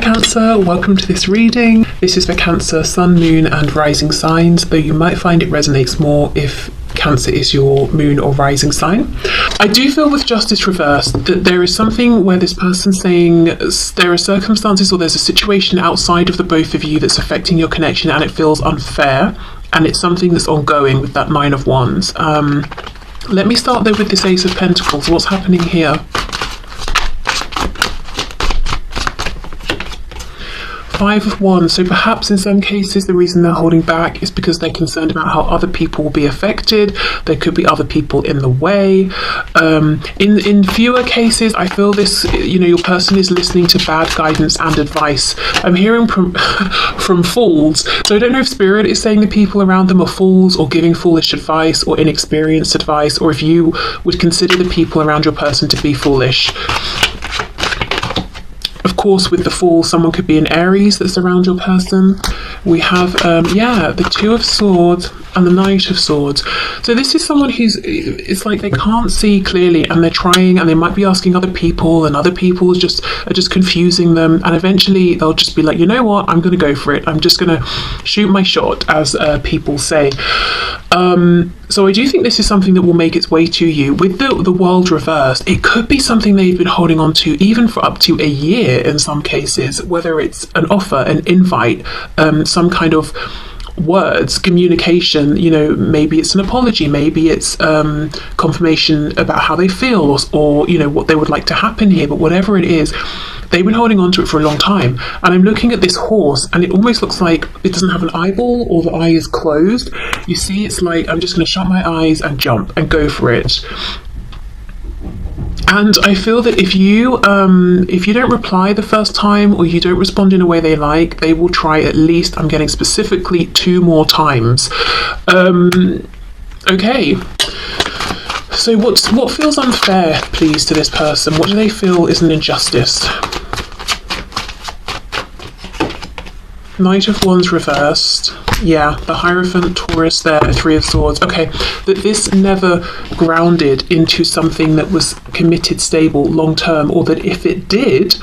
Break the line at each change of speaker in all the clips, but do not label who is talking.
Cancer, welcome to this reading. This is for Cancer, Sun, Moon and Rising signs, though you might find it resonates more if Cancer is your moon or rising sign. I do feel with Justice reversed that there is something where this person's saying there are circumstances or there's a situation outside of the both of you that's affecting your connection and it feels unfair, and it's something that's ongoing with that Nine of Wands. Let me start though with this Ace of Pentacles. What's happening here? Five of Wands. So perhaps in some cases the reason they're holding back is because they're concerned about how other people will be affected. There could be other people in the way. In fewer cases, I feel this, your person is listening to bad guidance and advice. I'm hearing from fools. So I don't know if Spirit is saying the people around them are fools or giving foolish advice or inexperienced advice, or if you would consider the people around your person to be foolish. Of course, with the Fool, someone could be an Aries that's around your person. We have, the Two of Swords and the Knight of Swords. So this is someone it's like they can't see clearly and they're trying, and they might be asking other people, and other people are just confusing them, and eventually they'll just be like, you know what, I'm going to go for it. I'm just going to shoot my shot, as people say. So I do think this is something that will make its way to you. With the World reversed, it could be something they've been holding on to even for up to a year in some cases, whether it's an offer, an invite, some kind of words, communication, maybe it's an apology, maybe it's confirmation about how they feel, or what they would like to happen here. But whatever it is, they've been holding on to it for a long time. And I'm looking at this horse and it almost looks like it doesn't have an eyeball, or the eye is closed. You see, it's like, I'm just going to shut my eyes and jump and go for it. And I feel that if you don't reply the first time, or you don't respond in a way they like, they will try at least, I'm getting specifically 2 more times. Okay. So what feels unfair, please, to this person? What do they feel is an injustice? Knight of Wands reversed. Yeah, the Hierophant, Taurus there, Three of Swords. Okay, that this never grounded into something that was committed, stable, long-term, or that if it did,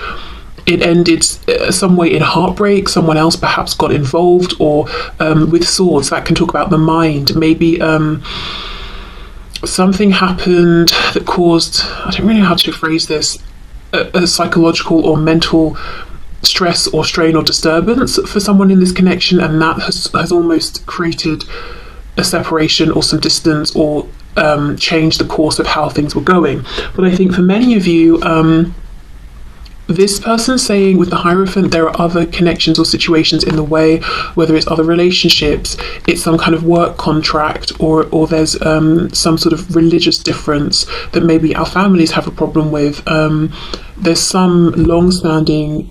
it ended some way in heartbreak. Someone else perhaps got involved, or with Swords, that can talk about the mind. Maybe something happened that caused, I don't really know how to phrase this, a psychological or mental stress or strain or disturbance for someone in this connection, and that has almost created a separation or some distance, or changed the course of how things were going. But I think for many of you, this person saying with the Hierophant, there are other connections or situations in the way, whether it's other relationships, it's some kind of work contract, or there's some sort of religious difference that maybe our families have a problem with. There's some long-standing,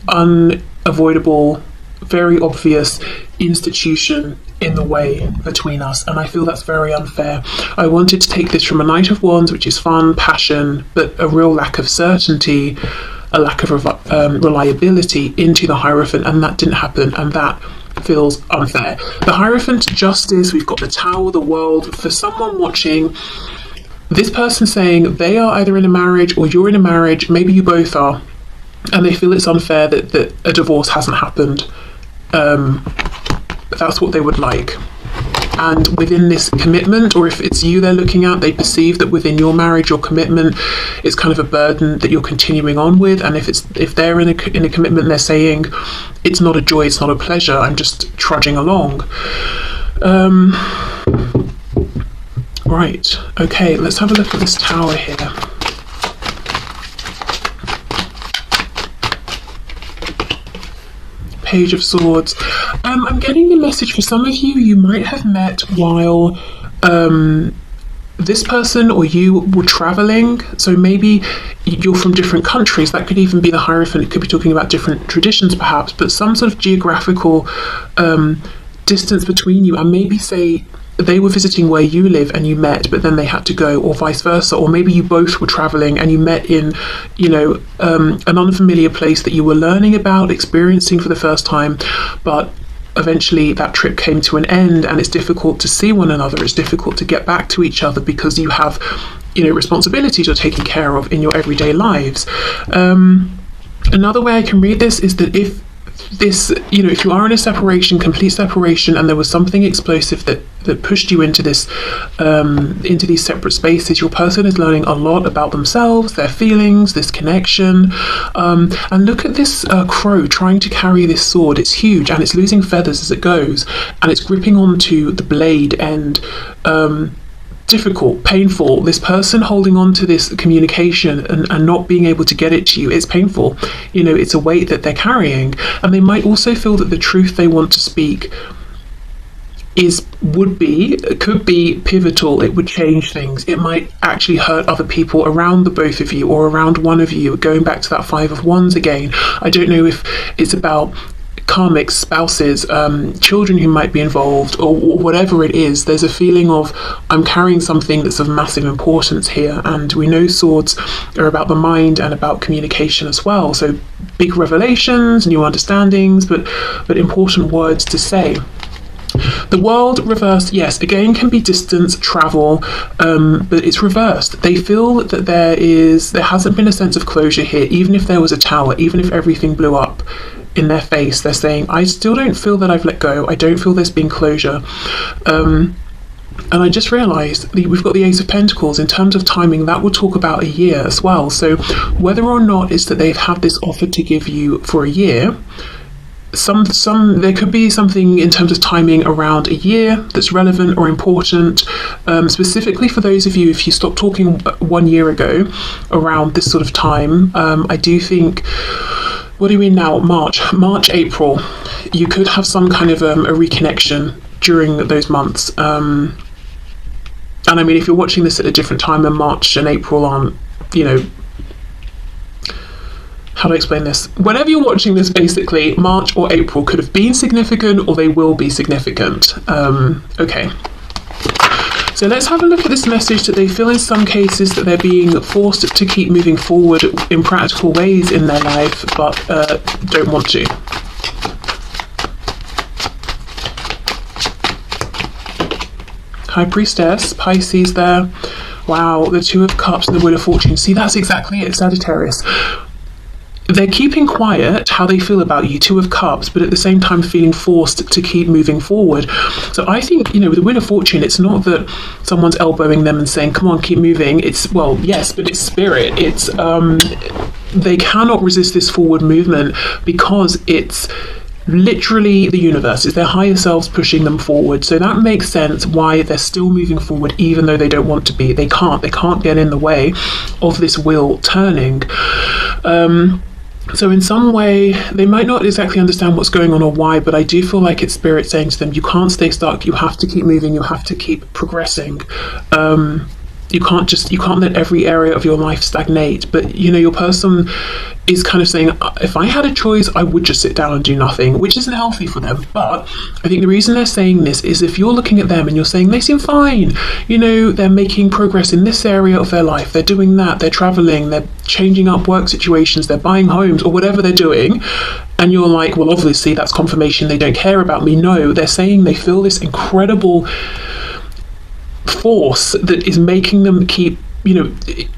unavoidable, very obvious institution in the way between us, and I feel that's very unfair. I wanted to take this from a Knight of Wands, which is fun, passion, but a real lack of certainty, a lack of reliability, into the Hierophant, and that didn't happen, and that feels unfair. The Hierophant, Justice, we've got the Tower, the World. For someone watching, this person saying they are either in a marriage or you're in a marriage, maybe you both are, and they feel it's unfair that a divorce hasn't happened. That's what they would like. And within this commitment, or if it's you they're looking at, they perceive that within your marriage, your commitment is kind of a burden that you're continuing on with. And if they're in a commitment, they're saying it's not a joy, it's not a pleasure, I'm just trudging along. Right, okay, let's have a look at this Tower here. Page of Swords. I'm getting the message for some of you, you might have met while this person or you were traveling. So maybe you're from different countries. That could even be the Hierophant. It could be talking about different traditions perhaps, but some sort of geographical distance between you, and maybe say they were visiting where you live and you met, but then they had to go, or vice versa. Or maybe you both were traveling and you met in, an unfamiliar place that you were learning about, experiencing for the first time, but eventually that trip came to an end and it's difficult to see one another. It's difficult to get back to each other because you have, responsibilities you're taking care of in your everyday lives. Another way I can read this is that if this, if you are in a separation, complete separation, and there was something explosive that pushed you into this, into these separate spaces, your person is learning a lot about themselves, their feelings, this connection. And look at this crow trying to carry this sword. It's huge and it's losing feathers as it goes, and it's gripping onto the blade end. Difficult, painful. This person holding on to this communication and not being able to get it to you, it's painful. It's a weight that they're carrying. And they might also feel that the truth they want to speak could be pivotal. It would change things. It might actually hurt other people around the both of you or around one of you. Going back to that Five of Wands again, I don't know if it's about karmic spouses, children who might be involved, or whatever it is. There's a feeling of, I'm carrying something that's of massive importance here, and we know swords are about the mind and about communication as well. So big revelations, new understandings, but important words to say. The world reversed, yes, again, can be distance, travel, but it's reversed. They feel that there hasn't been a sense of closure here, even if there was a tower, even if everything blew up in their face. They're saying, I still don't feel that I've let go. I don't feel there's been closure. And I just realised we've got the Ace of Pentacles. In terms of timing, that will talk about a year as well. So whether or not it's that they've had this offer to give you for a year, there could be something in terms of timing around a year that's relevant or important, specifically for those of you, if you stopped talking 1 year ago around this sort of time. I do think, what are we now? March, April, you could have some kind of a reconnection during those months. And I mean, if you're watching this at a different time, and March and April aren't, how do I explain this? Whenever you're watching this, basically, March or April could have been significant, or they will be significant. Okay. So let's have a look at this message that they feel in some cases that they're being forced to keep moving forward in practical ways in their life, but don't want to. High Priestess, Pisces there. Wow, the Two of Cups and the Wheel of Fortune. See, that's exactly it, Sagittarius. They're keeping quiet how they feel about you, Two of Cups, but at the same time feeling forced to keep moving forward. So I think, with the Wheel of Fortune, it's not that someone's elbowing them and saying, come on, keep moving. It's, well, yes, but it's spirit. It's, they cannot resist this forward movement because it's literally the universe. It's their higher selves pushing them forward. So that makes sense why they're still moving forward, even though they don't want to be. They can't get in the way of this wheel turning. So in some way, they might not exactly understand what's going on or why, but I do feel like it's spirit saying to them, you can't stay stuck, you have to keep moving, you have to keep progressing. You can't let every area of your life stagnate. But your person is kind of saying, if I had a choice, I would just sit down and do nothing, which isn't healthy for them. But I think the reason they're saying this is if you're looking at them and you're saying they seem fine, they're making progress in this area of their life, they're doing that, they're traveling, they're changing up work situations, they're buying homes, or whatever they're doing, and you're like, well, obviously that's confirmation they don't care about me. No, they're saying they feel this incredible force that is making them keep,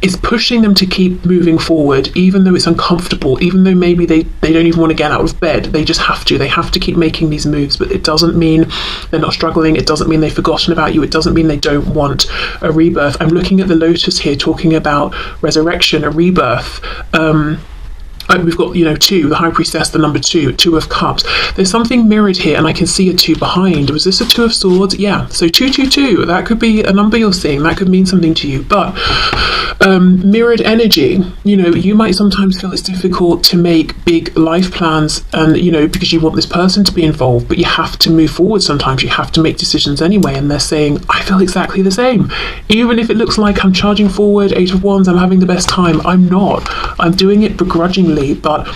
is pushing them to keep moving forward, even though it's uncomfortable, even though maybe they don't even want to get out of bed. They just have to keep making these moves. But it doesn't mean they're not struggling. It doesn't mean they've forgotten about you. It doesn't mean they don't want a rebirth. I'm looking at the Lotus here, talking about resurrection, a rebirth. We've got, two, the High Priestess, the number two of Cups. There's something mirrored here, and I can see a 2 behind. Was this a 2 of Swords? Yeah, so 222, that could be a number you're seeing. That could mean something to you. But mirrored energy, you might sometimes feel it's difficult to make big life plans, and, because you want this person to be involved, but you have to move forward sometimes. You have to make decisions anyway, and they're saying, I feel exactly the same. Even if it looks like I'm charging forward, 8 of Wands, I'm having the best time, I'm not. I'm doing it begrudgingly, but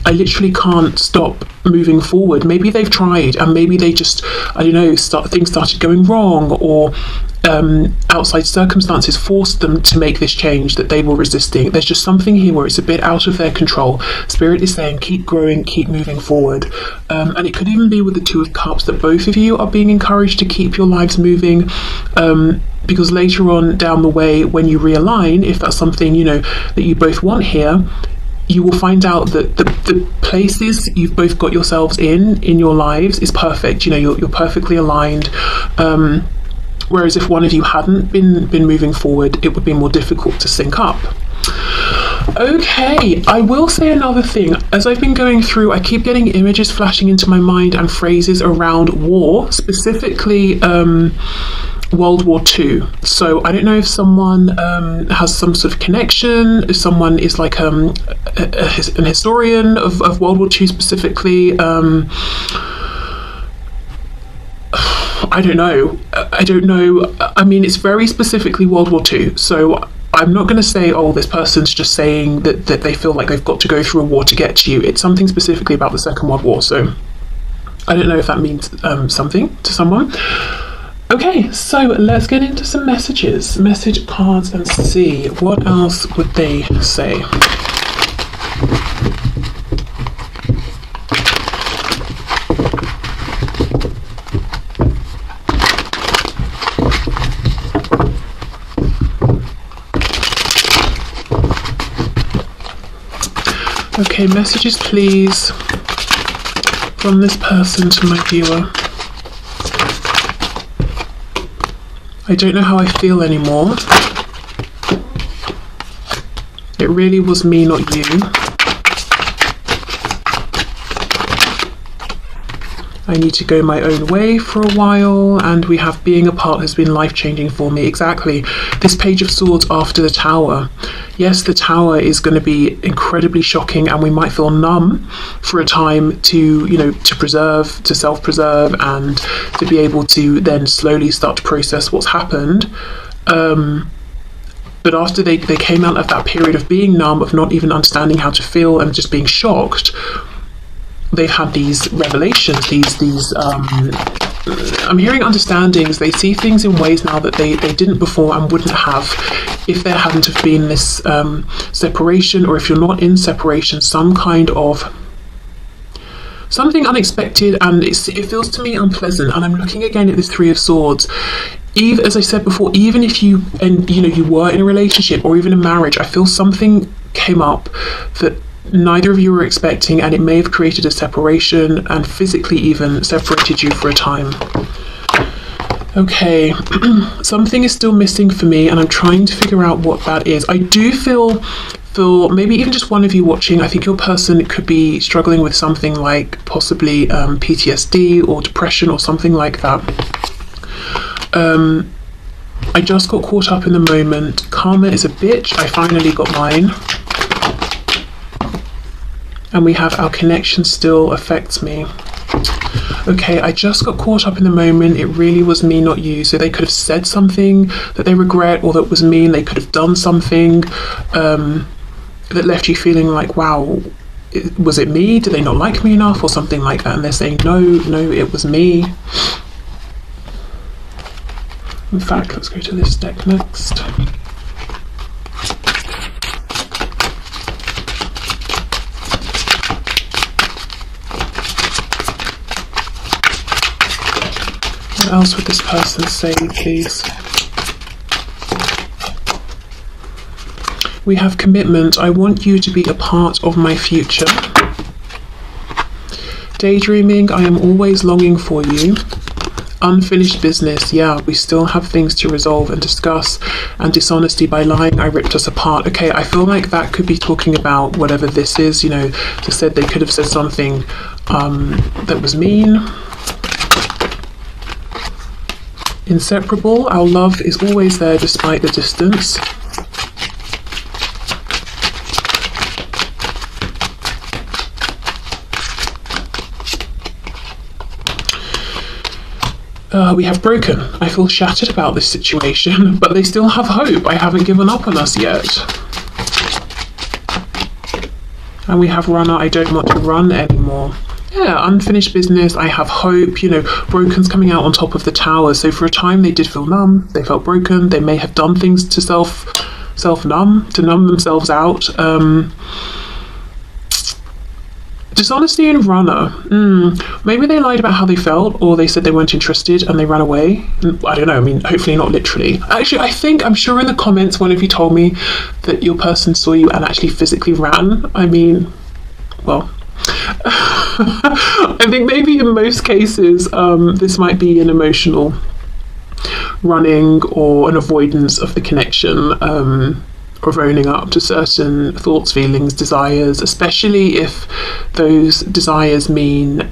I literally can't stop moving forward. Maybe they've tried, and maybe they just, things started going wrong, or outside circumstances forced them to make this change that they were resisting. There's just something here where it's a bit out of their control. Spirit is saying, keep growing, keep moving forward. And it could even be with the 2 of Cups that both of you are being encouraged to keep your lives moving, because later on down the way, when you realign, if that's something, that you both want here, you will find out that the places you've both got yourselves in your lives is perfect. You know, you're perfectly aligned. Whereas if one of you hadn't been moving forward, it would be more difficult to sync up. Okay, I will say another thing. As I've been going through, I keep getting images flashing into my mind and phrases around war, specifically World War II. So I don't know if someone has some sort of connection, if someone is like an historian of World War II specifically. I don't know. I mean, it's very specifically World War II. So I'm not going to say, oh, this person's just saying that they feel like they've got to go through a war to get to you. It's something specifically about the Second World War. So I don't know if that means something to someone. Okay, so let's get into some message cards, and see what else would they say. Okay, messages please from this person to my viewer. I don't know how I feel anymore. It really was me, not you. I need to go my own way for a while, and we have being apart has been life-changing for me. Exactly. This Page of Swords after the Tower. Yes, the Tower is going to be incredibly shocking, and we might feel numb for a time to, you know, to preserve, to self-preserve, and to be able to then slowly start to process what's happened. But after they came out of that period of being numb, of not even understanding how to feel and just being shocked, they've had these revelations, these I'm hearing understandings. They see things in ways now that they didn't before and wouldn't have if there hadn't have been this separation, or if you're not in separation, some kind of something unexpected, and it feels to me unpleasant. And I'm looking again at this Three of Swords. Even, as I said before, even if you were in a relationship or even a marriage, I feel something came up that neither of you were expecting, and it may have created a separation and physically even separated you for a time. Okay, something is still missing for me, and I'm trying to figure out what that is. I do feel maybe even just one of you watching, I think your person could be struggling with something like possibly PTSD or depression or something like that. I just got caught up in the moment. Karma is a bitch. I finally got mine. And we have our connection still affects me. Okay, I just got caught up in the moment. It really was me, not you. So they could have said something that they regret or that was mean. They could have done something that left you feeling like, wow, was it me? Did they not like me enough or something like that? And they're saying, no, it was me. In fact, let's go to this deck next. What else would this person say, please? We have commitment. I want you to be a part of my future. Daydreaming. I am always longing for you. Unfinished business. Yeah, we still have things to resolve and discuss. And dishonesty. By lying, I ripped us apart. Okay, I feel like that could be talking about whatever this is. You know, they said they could have said something that was mean. Inseparable. Our love is always there despite the distance. We have broken. I feel shattered about this situation, but they still have hope. I haven't given up on us yet. And we have runner. I don't want to run anymore. Yeah, unfinished business. I have hope. You know, broken's coming out on top of the tower. So for a time they did feel numb. They felt broken. They may have done things to self-numb, to numb themselves out. Dishonesty in runner. Maybe they lied about how they felt, or they said they weren't interested and they ran away. I don't know. I mean, hopefully not literally. Actually, I'm sure in the comments one of you told me that your person saw you and actually physically ran. I mean, well, I think maybe in most cases this might be an emotional running or an avoidance of the connection. Of owning up to certain thoughts, feelings, desires, especially if those desires mean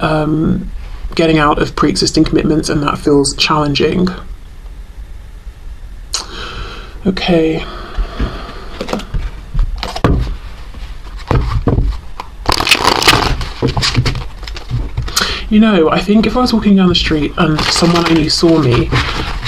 getting out of pre-existing commitments and that feels challenging. Okay. You know, I think if I was walking down the street and someone I knew saw me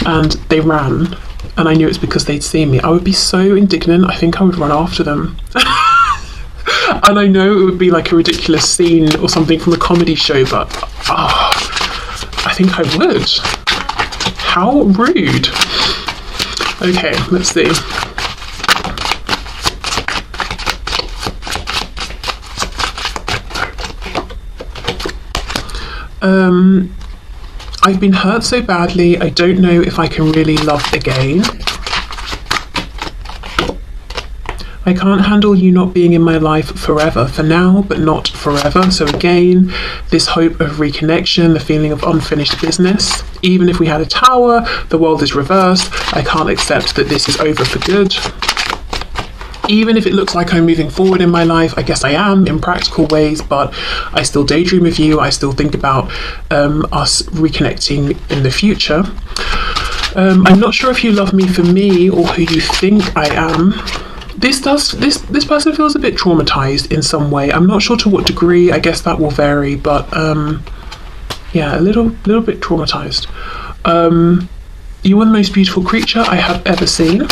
and they ran, and I knew it's because they'd seen me, I would be so indignant. I think I would run after them. And I know it would be like a ridiculous scene or something from a comedy show, but I think I would. How rude. Okay, let's see. I've been hurt so badly, I don't know if I can really love again. I can't handle you not being in my life forever, for now, but not forever. So again, this hope of reconnection, the feeling of unfinished business. Even if we had a tower, the world is reversed. I can't accept that this is over for good. Even if it looks like I'm moving forward in my life, I guess I am in practical ways, but I still daydream of you. I still think about us reconnecting in the future. I'm not sure if you love me for me or who you think I am. This person feels a bit traumatized in some way. I'm not sure to what degree. I guess that will vary, but yeah, a little bit traumatized. You are the most beautiful creature I have ever seen.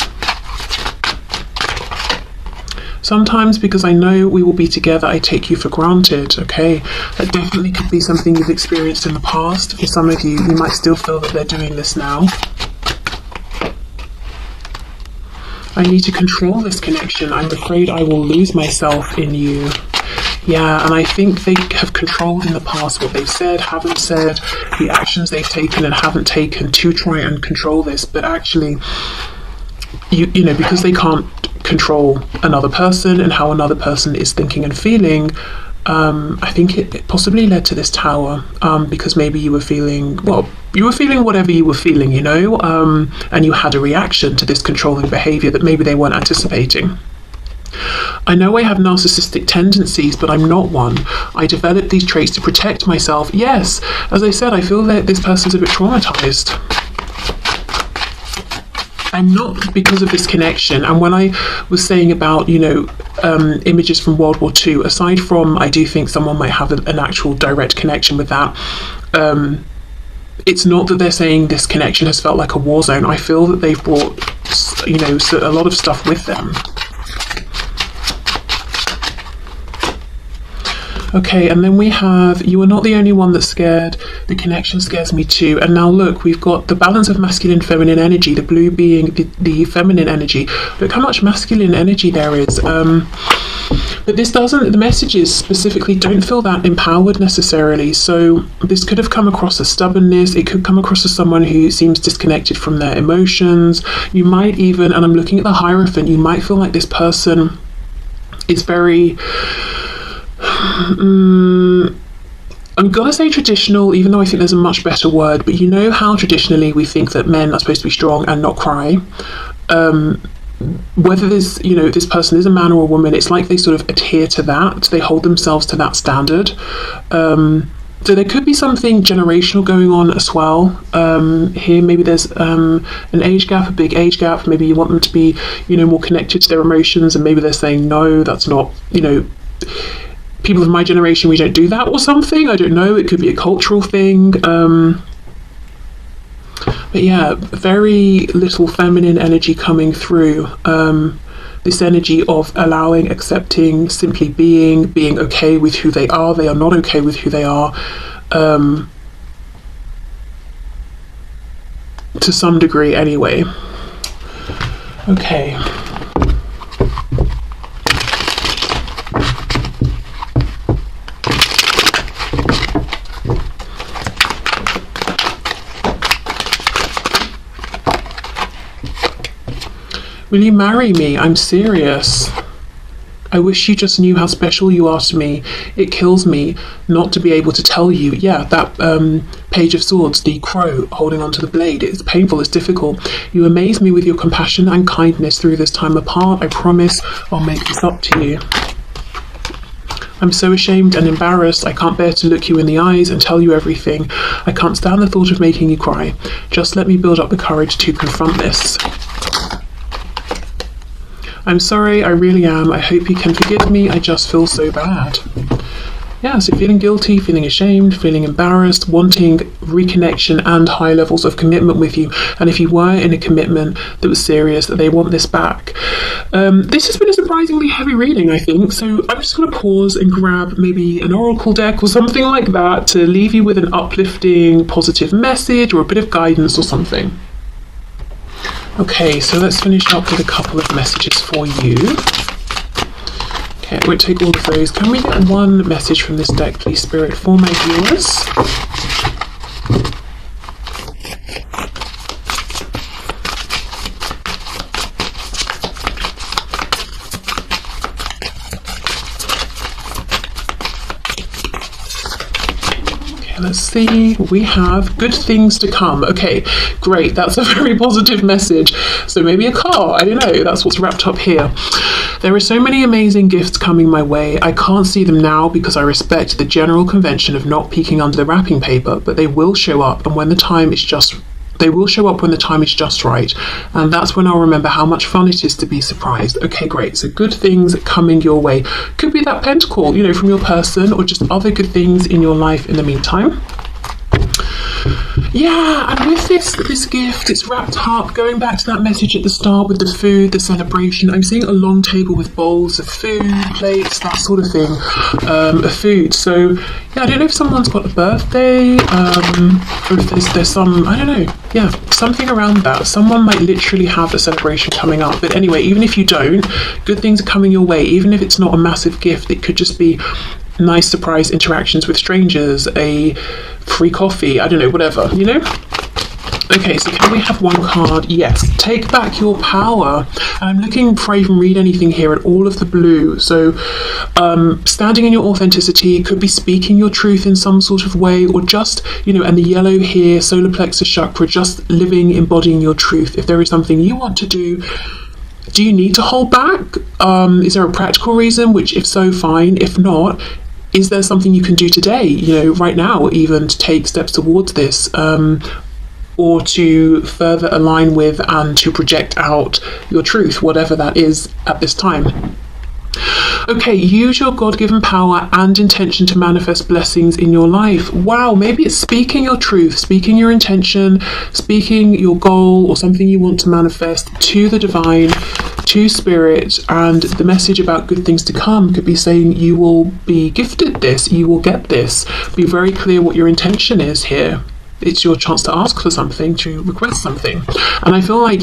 Sometimes, because I know we will be together, I take you for granted. Okay, that definitely could be something you've experienced in the past. For some of you, you might still feel that they're doing this now. I need to control this connection. I'm afraid I will lose myself in you. Yeah, and I think they have controlled in the past what they've said, haven't said, the actions they've taken and haven't taken to try and control this. But actually, you know, because they can't control another person and how another person is thinking and feeling, I think it possibly led to this tower, because maybe you were feeling whatever you were feeling, you know, and you had a reaction to this controlling behavior that maybe they weren't anticipating. I know I have narcissistic tendencies, but I'm not one. I developed these traits to protect myself. Yes, as I said, I feel that this person's a bit traumatized. And not because of this connection. And when I was saying about, you know, images from World War II, aside from I do think someone might have an actual direct connection with that, it's not that they're saying this connection has felt like a war zone. I feel that they've brought, you know, a lot of stuff with them. Okay, and then we have, you are not the only one that's scared. The connection scares me too. And now look, we've got the balance of masculine and feminine energy, the blue being the feminine energy. Look how much masculine energy there is. But this doesn't, the messages specifically don't feel that empowered necessarily. So this could have come across as stubbornness. It could come across as someone who seems disconnected from their emotions. You might even, and I'm looking at the Hierophant, you might feel like this person is very... I'm gonna say traditional, even though I think there's a much better word, but you know how traditionally we think that men are supposed to be strong and not cry. Whether this, you know, this person is a man or a woman, it's like they sort of adhere to that, they hold themselves to that standard. So there could be something generational going on as well. Here maybe there's an age gap, a big age gap. Maybe you want them to be, you know, more connected to their emotions, and maybe they're saying no, that's not, you know, people of my generation, we don't do that or something. I don't know, it could be a cultural thing. But yeah, very little feminine energy coming through. This energy of allowing, accepting, simply being okay with who they are not okay with who they are, to some degree anyway. Okay. Will you marry me? I'm serious. I wish you just knew how special you are to me. It kills me not to be able to tell you. Yeah, that Page of Swords, the crow holding onto the blade. It's painful, it's difficult. You amaze me with your compassion and kindness through this time apart. I promise I'll make this up to you. I'm so ashamed and embarrassed. I can't bear to look you in the eyes and tell you everything. I can't stand the thought of making you cry. Just let me build up the courage to confront this. I'm sorry, I really am. I hope you can forgive me. I just feel so bad. Yeah, so feeling guilty, feeling ashamed, feeling embarrassed, wanting reconnection and high levels of commitment with you. And if you were in a commitment that was serious, that they want this back. This has been a surprisingly heavy reading, I think. So I'm just going to pause and grab maybe an oracle deck or something like that to leave you with an uplifting, positive message or a bit of guidance or something. Okay, so let's finish up with a couple of messages for you. Okay, I won't take all of those. Can we get one message from this deck, please, Spirit, for my viewers? Let's see, we have good things to come. Okay, great, that's a very positive message. So maybe a car, I don't know, that's what's wrapped up here. There are so many amazing gifts coming my way. I can't see them now because I respect the general convention of not peeking under the wrapping paper, but they will show up, and when the time is just right, and that's when I'll remember how much fun it is to be surprised. Okay, great, so good things coming your way. Could be that pentacle, you know, from your person, or just other good things in your life in the meantime. Yeah, and with this gift, it's wrapped up, going back to that message at the start with the food, the celebration. I'm seeing a long table with bowls of food, plates, that sort of thing, of food. So, yeah, I don't know if someone's got a birthday, or if there's some, I don't know, yeah, something around that. Someone might literally have a celebration coming up. But anyway, even if you don't, good things are coming your way. Even if it's not a massive gift, it could just be nice surprise interactions with strangers, a free coffee, I don't know, whatever, you know? Okay, so can we have one card? Yes, take back your power. I'm looking before I even read anything here at all of the blue. So standing in your authenticity, could be speaking your truth in some sort of way, or just, you know, and the yellow here, solar plexus chakra, just living, embodying your truth. If there is something you want to do you need to hold back? Is there a practical reason? Which, if so, fine. If not, is there something you can do today, you know, right now, even to take steps towards this, or to further align with and to project out your truth, whatever that is at this time? Okay, use your God-given power and intention to manifest blessings in your life. Wow, maybe it's speaking your truth, speaking your intention, speaking your goal or something you want to manifest to the divine, to spirit, and the message about good things to come could be saying you will be gifted this, you will get this. Be very clear what your intention is here. It's your chance to ask for something, to request something. And I feel like